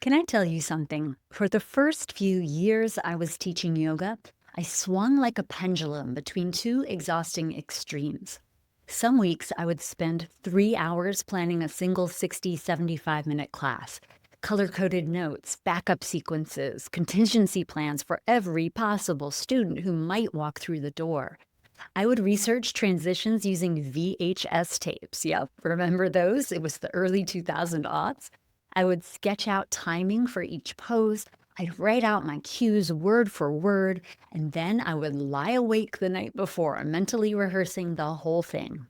Can I tell you something? For the first few years I was teaching yoga, I swung like a pendulum between two exhausting extremes. Some weeks I would spend 3 hours planning a single 60, 75-minute class. Color coded notes, backup sequences, contingency plans for every possible student who might walk through the door. I would research transitions using VHS tapes. Yep, remember those? It was the early 2000 aughts. I would sketch out timing for each pose. I'd write out my cues word for word, and then I would lie awake the night before, mentally rehearsing the whole thing.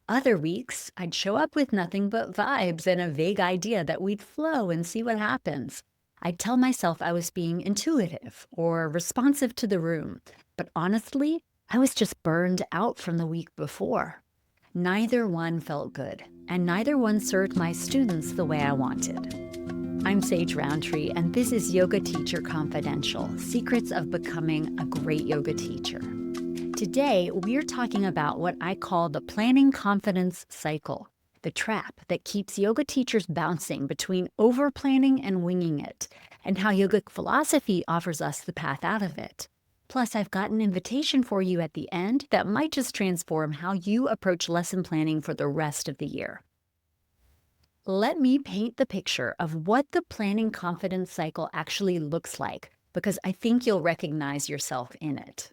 Other weeks, I'd show up with nothing but vibes and a vague idea that we'd flow and see what happens. I'd tell myself I was being intuitive or responsive to the room, but honestly, I was just burned out from the week before. Neither one felt good, and neither one served my students the way I wanted. I'm Sage Roundtree, and this is Yoga Teacher Confidential, Secrets of Becoming a Great Yoga Teacher. Today, we're talking about what I call the planning confidence cycle, the trap that keeps yoga teachers bouncing between over-planning and winging it, and how yogic philosophy offers us the path out of it. Plus, I've got an invitation for you at the end that might just transform how you approach lesson planning for the rest of the year. Let me paint the picture of what the planning confidence cycle actually looks like, because I think you'll recognize yourself in it.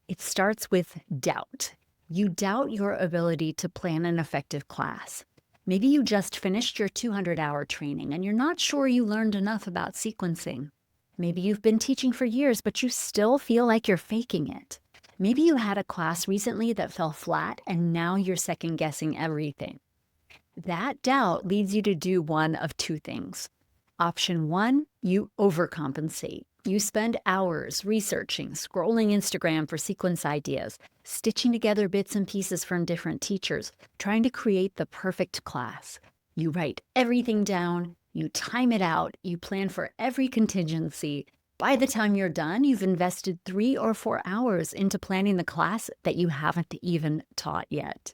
It starts with doubt. You doubt your ability to plan an effective class. Maybe you just finished your 200-hour training and you're not sure you learned enough about sequencing. Maybe you've been teaching for years, but you still feel like you're faking it. Maybe you had a class recently that fell flat and now you're second-guessing everything. That doubt leads you to do one of two things. Option one, you overcompensate. You spend hours researching, scrolling Instagram for sequence ideas, stitching together bits and pieces from different teachers, trying to create the perfect class. You write everything down, you time it out, you plan for every contingency. By the time you're done, you've invested 3 or 4 hours into planning the class that you haven't even taught yet.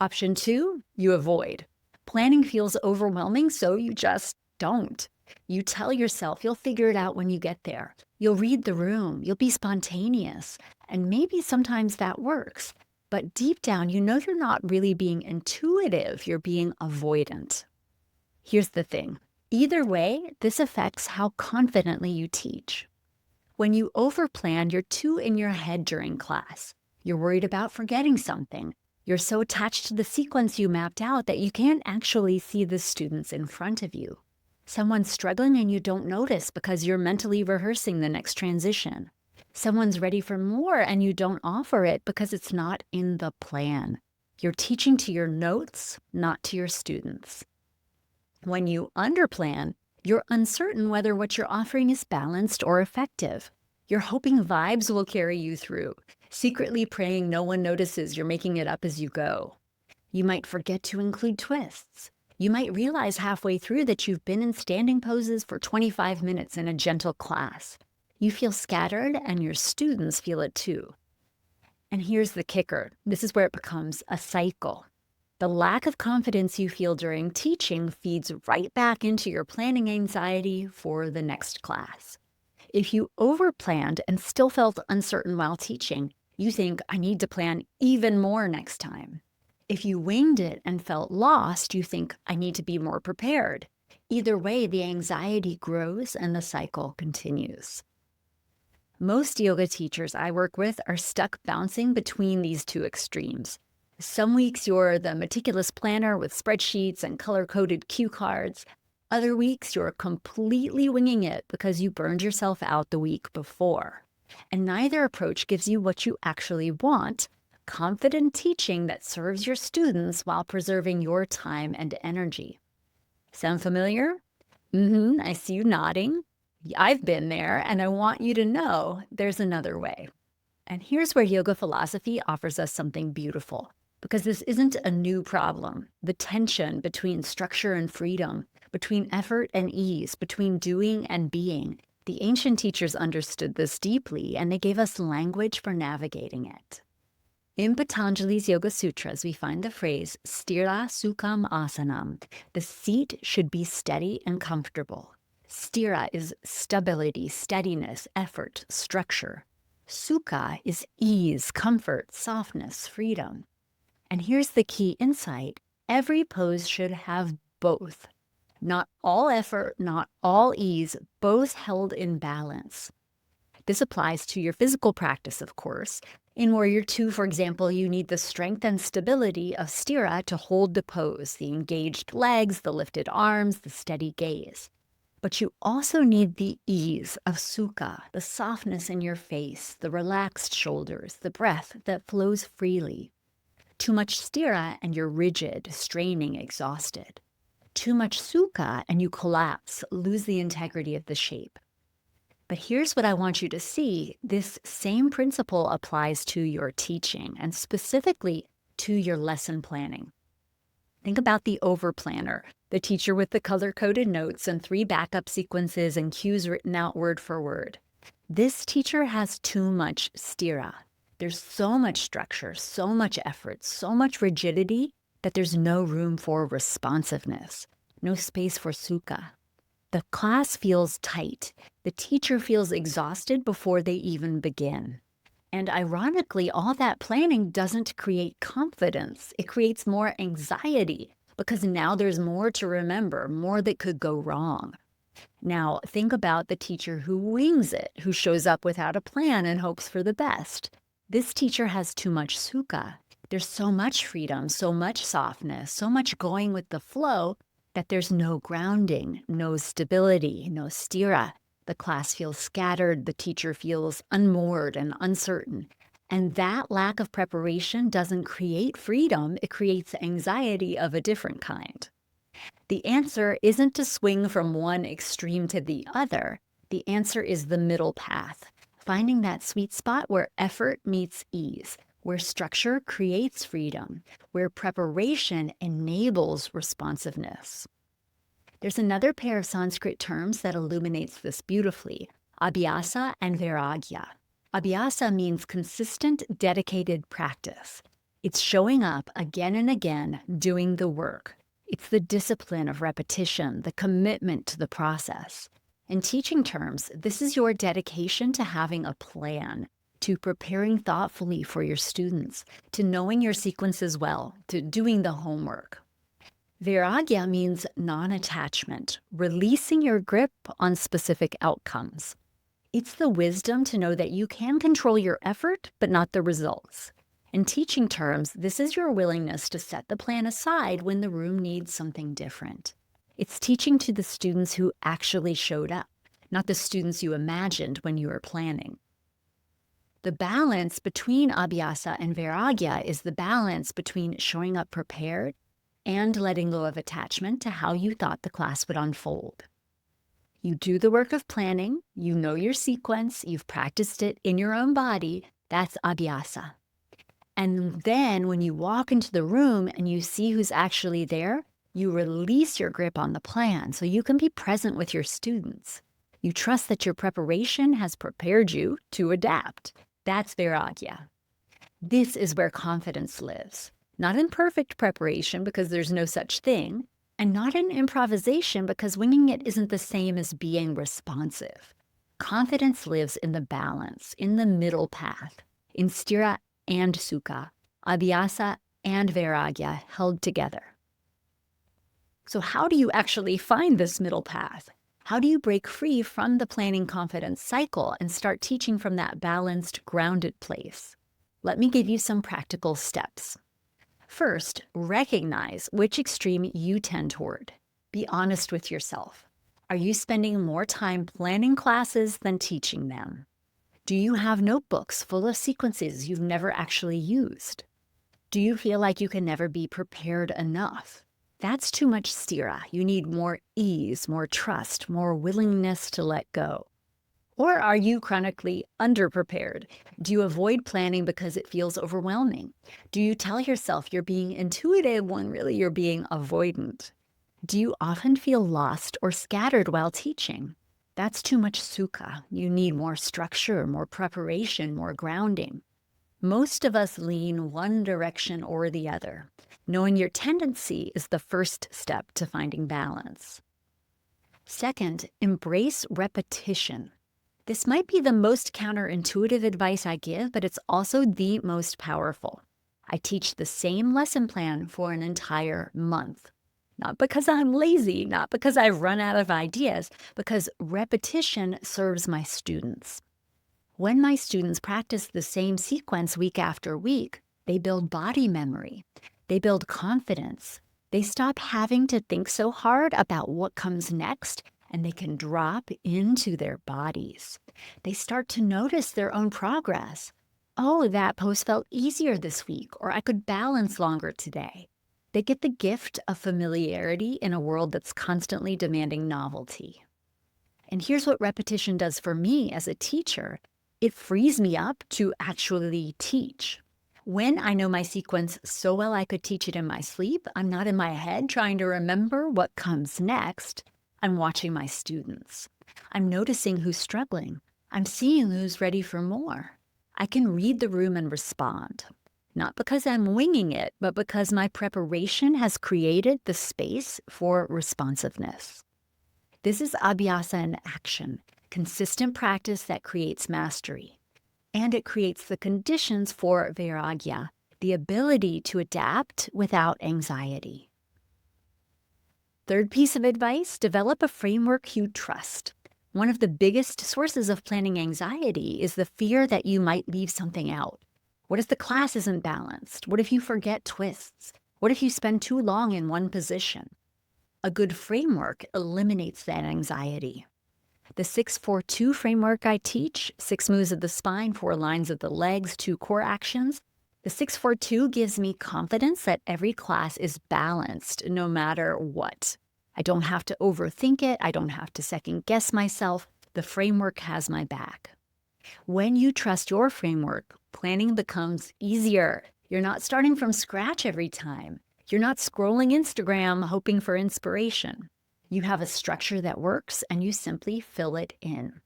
Option two, you avoid. Planning feels overwhelming, so you just don't. You tell yourself you'll figure it out when you get there. You'll read the room, you'll be spontaneous, and maybe sometimes that works. But deep down, you know you're not really being intuitive, you're being avoidant. Here's the thing. Either way, this affects how confidently you teach. When you overplan, you're too in your head during class. You're worried about forgetting something. You're so attached to the sequence you mapped out that you can't actually see the students in front of you. Someone's struggling and you don't notice because you're mentally rehearsing the next transition. Someone's ready for more and you don't offer it because it's not in the plan. You're teaching to your notes, not to your students. When you underplan, you're uncertain whether what you're offering is balanced or effective. You're hoping vibes will carry you through, secretly praying no one notices you're making it up as you go. You might forget to include twists. You might realize halfway through that you've been in standing poses for 25 minutes in a gentle class. You feel scattered and your students feel it too. And here's the kicker. This is where it becomes a cycle. The lack of confidence you feel during teaching feeds right back into your planning anxiety for the next class. If you overplanned and still felt uncertain while teaching, you think, I need to plan even more next time. If you winged it and felt lost, you think, I need to be more prepared. Either way, the anxiety grows and the cycle continues. Most yoga teachers I work with are stuck bouncing between these two extremes. Some weeks you're the meticulous planner with spreadsheets and color-coded cue cards. Other weeks you're completely winging it because you burned yourself out the week before. And neither approach gives you what you actually want, confident teaching that serves your students while preserving your time and energy. Sound familiar? I see you nodding. I've been there, and I want you to know there's another way. And here's where yoga philosophy offers us something beautiful, because this isn't a new problem. The tension between structure and freedom, between effort and ease, between doing and being. The ancient teachers understood this deeply, and they gave us language for navigating it. In Patanjali's Yoga Sutras, we find the phrase, sthira sukham asanam. The seat should be steady and comfortable. Sthira is stability, steadiness, effort, structure. Sukha is ease, comfort, softness, freedom. And here's the key insight. Every pose should have both. Not all effort, not all ease, both held in balance. This applies to your physical practice, of course. In Warrior Two, for example, you need the strength and stability of sthira to hold the pose, the engaged legs, the lifted arms, the steady gaze. But you also need the ease of sukha, the softness in your face, the relaxed shoulders, the breath that flows freely. Too much sthira and you're rigid, straining, exhausted. Too much sukha and you collapse, lose the integrity of the shape. But here's what I want you to see. This same principle applies to your teaching and specifically to your lesson planning. Think about the overplanner, the teacher with the color-coded notes and 3 backup sequences and cues written out word for word. This teacher has too much sthira. There's so much structure, so much effort, so much rigidity that there's no room for responsiveness, no space for sukha. The class feels tight. The teacher feels exhausted before they even begin. And ironically, all that planning doesn't create confidence. It creates more anxiety because now there's more to remember, more that could go wrong. Now, think about the teacher who wings it, who shows up without a plan and hopes for the best. This teacher has too much sukha. There's so much freedom, so much softness, so much going with the flow that there's no grounding, no stability, no sthira. The class feels scattered, the teacher feels unmoored and uncertain. And that lack of preparation doesn't create freedom, it creates anxiety of a different kind. The answer isn't to swing from one extreme to the other. The answer is the middle path, finding that sweet spot where effort meets ease, where structure creates freedom, where preparation enables responsiveness. There's another pair of Sanskrit terms that illuminates this beautifully, abhyasa and vairagya. Abhyasa means consistent, dedicated practice. It's showing up again and again, doing the work. It's the discipline of repetition, the commitment to the process. In teaching terms, this is your dedication to having a plan, to preparing thoughtfully for your students, to knowing your sequences well, to doing the homework. Vairagya means non-attachment, releasing your grip on specific outcomes. It's the wisdom to know that you can control your effort, but not the results. In teaching terms, this is your willingness to set the plan aside when the room needs something different. It's teaching to the students who actually showed up, not the students you imagined when you were planning. The balance between abhyasa and vairagya is the balance between showing up prepared and letting go of attachment to how you thought the class would unfold. You do the work of planning, you know your sequence, you've practiced it in your own body, that's abhyasa. And then when you walk into the room and you see who's actually there, you release your grip on the plan so you can be present with your students. You trust that your preparation has prepared you to adapt. That's vairagya. This is where confidence lives. Not in perfect preparation because there's no such thing, and not in improvisation because winging it isn't the same as being responsive. Confidence lives in the balance, in the middle path, in sthira and sukha, abhyasa and vairagya held together. So how do you actually find this middle path? How do you break free from the planning confidence cycle and start teaching from that balanced, grounded place? Let me give you some practical steps. First, recognize which extreme you tend toward. Be honest with yourself. Are you spending more time planning classes than teaching them? Do you have notebooks full of sequences you've never actually used? Do you feel like you can never be prepared enough? That's too much sthira. You need more ease, more trust, more willingness to let go. Or are you chronically underprepared? Do you avoid planning because it feels overwhelming? Do you tell yourself you're being intuitive when really you're being avoidant? Do you often feel lost or scattered while teaching? That's too much sukha. You need more structure, more preparation, more grounding. Most of us lean one direction or the other. Knowing your tendency is the first step to finding balance. Second, embrace repetition. This might be the most counterintuitive advice I give, but it's also the most powerful. I teach the same lesson plan for an entire month. Not because I'm lazy, not because I've run out of ideas, because repetition serves my students. When my students practice the same sequence week after week, they build body memory. They build confidence. They stop having to think so hard about what comes next, and they can drop into their bodies. They start to notice their own progress. Oh, that pose felt easier this week, or I could balance longer today. They get the gift of familiarity in a world that's constantly demanding novelty. And here's what repetition does for me as a teacher. It frees me up to actually teach. When I know my sequence so well I could teach it in my sleep, I'm not in my head trying to remember what comes next. I'm watching my students. I'm noticing who's struggling. I'm seeing who's ready for more. I can read the room and respond. Not because I'm winging it, but because my preparation has created the space for responsiveness. This is abhyasa in action, consistent practice that creates mastery. And it creates the conditions for vairagya, the ability to adapt without anxiety. Third piece of advice, develop a framework you trust. One of the biggest sources of planning anxiety is the fear that you might leave something out. What if the class isn't balanced? What if you forget twists? What if you spend too long in one position? A good framework eliminates that anxiety. The 6-4-2 framework I teach, 6 moves of the spine, 4 lines of the legs, 2 core actions. The 6-4-2 gives me confidence that every class is balanced no matter what. I don't have to overthink it. I don't have to second guess myself. The framework has my back. When you trust your framework, planning becomes easier. You're not starting from scratch every time. You're not scrolling Instagram hoping for inspiration. You have a structure that works and you simply fill it in.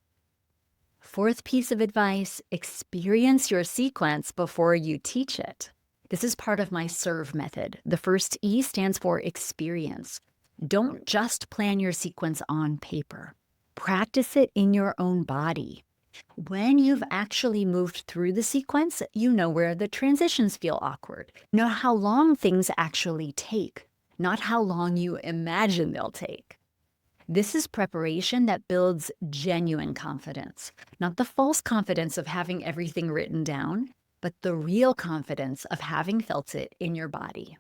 Fourth piece of advice, experience your sequence before you teach it. This is part of my SERVE method. The first E stands for experience. Don't just plan your sequence on paper. Practice it in your own body. When you've actually moved through the sequence, you know where the transitions feel awkward. You know how long things actually take, not how long you imagine they'll take. This is preparation that builds genuine confidence, not the false confidence of having everything written down, but the real confidence of having felt it in your body.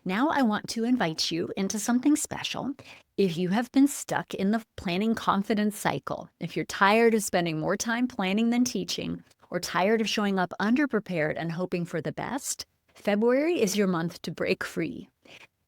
Now I want to invite you into something special. If you have been stuck in the planning confidence cycle, if you're tired of spending more time planning than teaching, or tired of showing up underprepared and hoping for the best, February is your month to break free.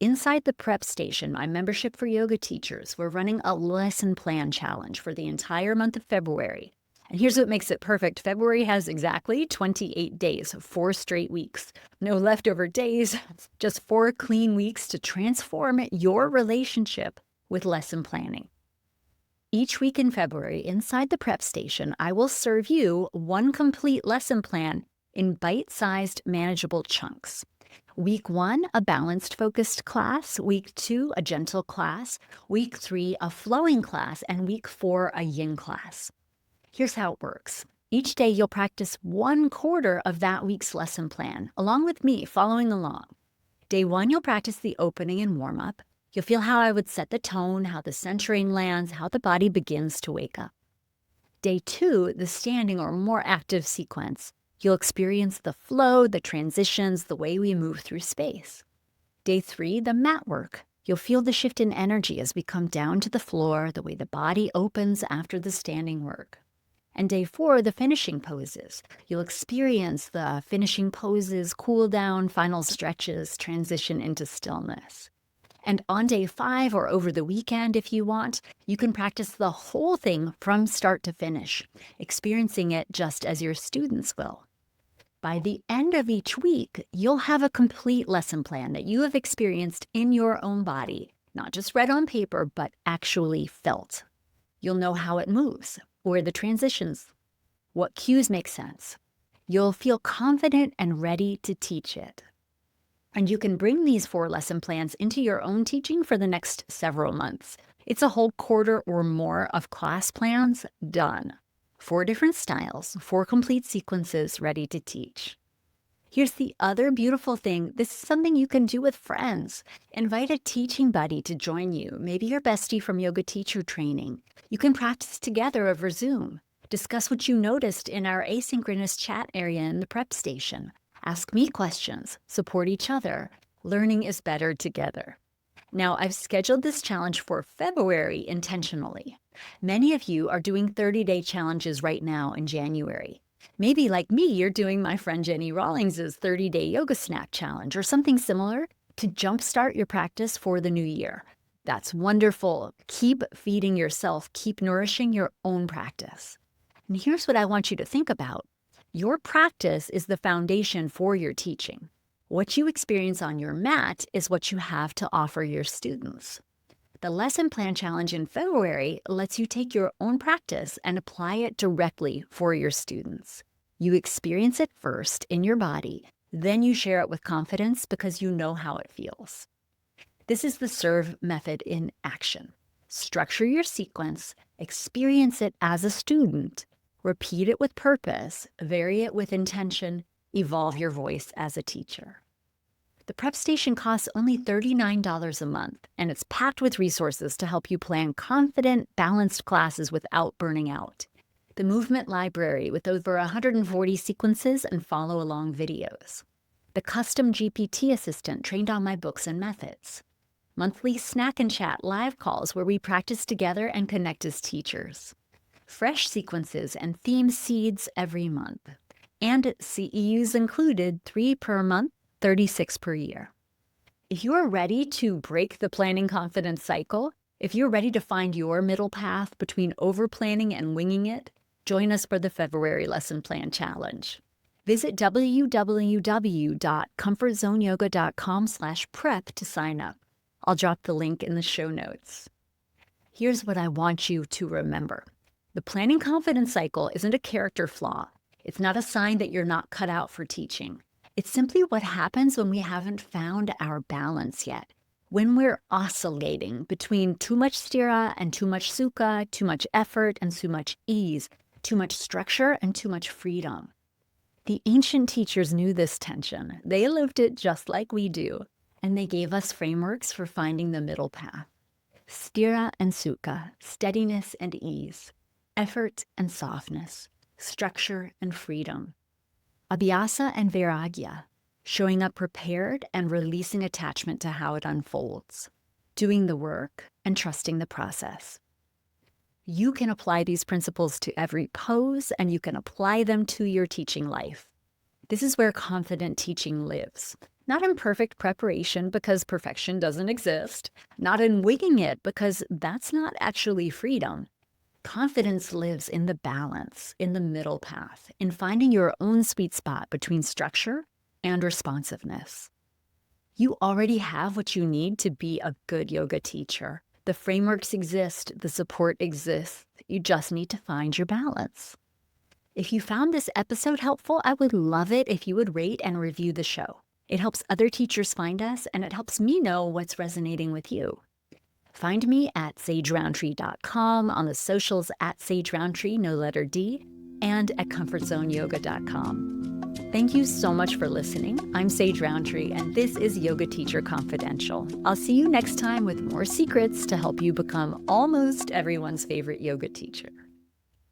Inside the prep station, my membership for yoga teachers, we're running a lesson plan challenge for the entire month of February. And here's what makes it perfect. February has exactly 28 days, 4 straight weeks. No leftover days, just 4 clean weeks to transform your relationship with lesson planning. Each week in February, inside the prep station, I will serve you one complete lesson plan in bite-sized, manageable chunks. Week 1, a balanced, focused class. Week 2, a gentle class. Week 3, a flowing class. And week 4, a yin class. Here's how it works. Each day you'll practice 1/4 of that week's lesson plan, along with me following along. Day 1, you'll practice the opening and warm-up. You'll feel how I would set the tone, how the centering lands, how the body begins to wake up. Day 2, the standing or more active sequence. You'll experience the flow, the transitions, the way we move through space. Day 3, the mat work. You'll feel the shift in energy as we come down to the floor, the way the body opens after the standing work. And day 4, the finishing poses. You'll experience the finishing poses, cool down, final stretches, transition into stillness. And on day 5 or over the weekend, if you want, you can practice the whole thing from start to finish, experiencing it just as your students will. By the end of each week, you'll have a complete lesson plan that you have experienced in your own body, not just read on paper, but actually felt. You'll know how it moves, where the transitions, what cues make sense. You'll feel confident and ready to teach it. And you can bring these 4 lesson plans into your own teaching for the next several months. It's a whole quarter or more of class plans done. 4 different styles, 4 complete sequences ready to teach. Here's the other beautiful thing. This is something you can do with friends. Invite a teaching buddy to join you, maybe your bestie from yoga teacher training. You can practice together over Zoom. Discuss what you noticed in our asynchronous chat area in the prep station. Ask me questions, support each other. Learning is better together. Now, I've scheduled this challenge for February intentionally. Many of you are doing 30-day challenges right now in January. Maybe like me, you're doing my friend Jenny Rawlings's 30-day yoga snack challenge or something similar to jumpstart your practice for the new year. That's wonderful. Keep feeding yourself. Keep nourishing your own practice. And here's what I want you to think about. Your practice is the foundation for your teaching. What you experience on your mat is what you have to offer your students. The Lesson Plan Challenge in February lets you take your own practice and apply it directly for your students. You experience it first in your body, then you share it with confidence because you know how it feels. This is the SERVE method in action. Structure your sequence, experience it as a student, repeat it with purpose, vary it with intention, evolve your voice as a teacher. The prep station costs only $39 a month, and it's packed with resources to help you plan confident, balanced classes without burning out. The movement library with over 140 sequences and follow-along videos. The custom GPT assistant trained on my books and methods. Monthly snack and chat live calls where we practice together and connect as teachers. Fresh sequences and theme seeds every month. And CEUs included 3 per month, 36 per year. If you are ready to break the planning confidence cycle, if you're ready to find your middle path between overplanning and winging it, join us for the February Lesson Plan Challenge. Visit www.comfortzoneyoga.com/prep to sign up. I'll drop the link in the show notes. Here's what I want you to remember. The planning confidence cycle isn't a character flaw. It's not a sign that you're not cut out for teaching. It's simply what happens when we haven't found our balance yet. When we're oscillating between too much sthira and too much sukha, too much effort and too much ease, too much structure and too much freedom. The ancient teachers knew this tension. They lived it just like we do, and they gave us frameworks for finding the middle path. Sthira and sukha, steadiness and ease, effort and softness, structure and freedom. Abhyasa and vairagya, showing up prepared and releasing attachment to how it unfolds, doing the work and trusting the process. You can apply these principles to every pose, and you can apply them to your teaching life. This is where confident teaching lives. Not in perfect preparation because perfection doesn't exist, not in winging it because that's not actually freedom. Confidence lives in the balance, in the middle path, in finding your own sweet spot between structure and responsiveness. You already have what you need to be a good yoga teacher. The frameworks exist, the support exists. You just need to find your balance. If you found this episode helpful, I would love it if you would rate and review the show. It helps other teachers find us, and it helps me know what's resonating with you. Find me at sageroundtree.com, on the socials at sageroundtree, no letter D, and at comfortzoneyoga.com. Thank you so much for listening. I'm Sage Roundtree, and this is Yoga Teacher Confidential. I'll see you next time with more secrets to help you become almost everyone's favorite yoga teacher.